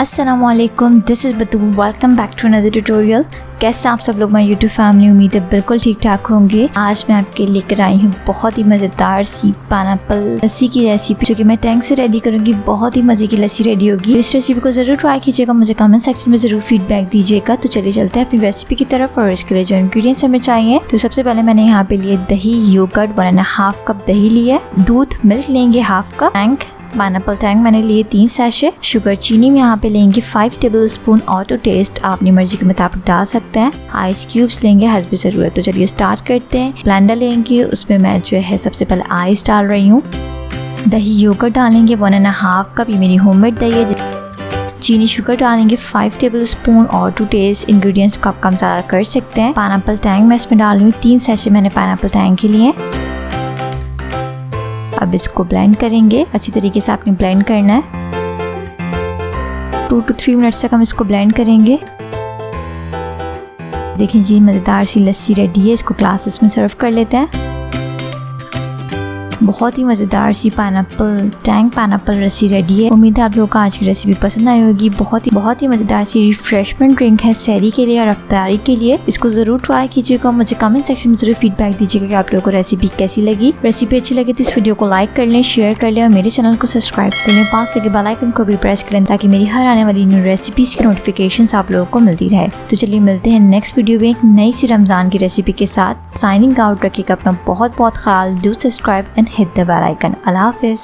अस्सलामुअलैकुम, this is Batool. Welcome back to another tutorial. कैसे आप सब लोग माय यूट्यूब फैमिली, उम्मीद है बिल्कुल ठीक ठाक होंगे। आज मैं आपके लेकर आई हूँ बहुत ही मज़ेदार सी पाइनएप्पल लस्सी की रेसिपी, जो कि मैं टैंग से रेडी करूँगी। बहुत ही मज़े की लस्सी रेडी होगी। इस रेसिपी को ज़रूर ट्राई कीजिएगा, मुझे कमेंट सेक्शन में ज़रूर फीडबैक दीजिएगा। तो चलिए चलते हैं अपनी रेसिपी की तरफ। और इसके लिए जो इंग्रीडियंट्स हमें चाहिए, तो सबसे पहले मैंने यहाँ पे लिए दही, योगर्ट 1.5 कप दही लिए, दूध मिल्क लेंगे half cup, Tang pineapple Tang मैंने लिए 3 सैशे, शुगर चीनी में यहाँ पे लेंगे 5 टेबलस्पून और टू टेस्ट, आप अपनी मर्जी के मुताबिक डाल सकते हैं। आइस क्यूब्स लेंगे हस्ब ज़रूरत। तो चलिए स्टार्ट करते हैं। ब्लेंडर लेंगे, उसमें मैं जो है सबसे पहले आइस डाल रही हूँ। दही योगर्ट डालेंगे 1.5 कप, ये मेरी होममेड दही है। चीनी शुगर डालेंगे 5 टेबलस्पून और टू टेस्ट। इंग्रेडिएंट्स को आप कम ज़्यादा कर सकते हैं। पाइनएप्पल टैंग मैं इसमें डाल रही हूँ 3 सैशे मैंने पाइनएप्पल टैंग के लिए। अब इसको ब्लेंड करेंगे, अच्छी तरीके से आपने ब्लेंड करना है। 2 to 3 मिनट्स तक हम इसको ब्लेंड करेंगे। देखिए जी, मज़ेदार सी लस्सी रेडी है। इसको ग्लासेस में सर्व कर लेते हैं। बहुत ही मज़ेदार सी टैंग पाइनएप्पल लस्सी रेडी है। उम्मीद है आप लोगों को आज की रेसिपी पसंद आई होगी। बहुत ही मज़ेदार सी रिफ्रेशमेंट ड्रिंक है सहरी के लिए और इफ्तारी के लिए। इसको ज़रूर ट्राई कीजिएगा। मुझे कमेंट सेक्शन में ज़रूर फीडबैक दीजिएगा कि आप लोगों को रेसिपी कैसी लगी। रेसिपी अच्छी लगी तो इस वीडियो को लाइक कर लें, शेयर कर लें और मेरे चैनल को सब्सक्राइब कर लें। पास लगे बेल आइकन को भी प्रेस करें ताकि मेरी हर आने वाली न्यू रेसिपीज़ की नोटिफिकेशन आप लोगों को मिलती रहे। तो चलिए मिलते हैं नेक्स्ट वीडियो में एक नई सी रमज़ान की रेसिपी के साथ। Signing out. रखिएगा अपना बहुत ख्याल। Do subscribe and hit the bell icon. Allah Hafiz.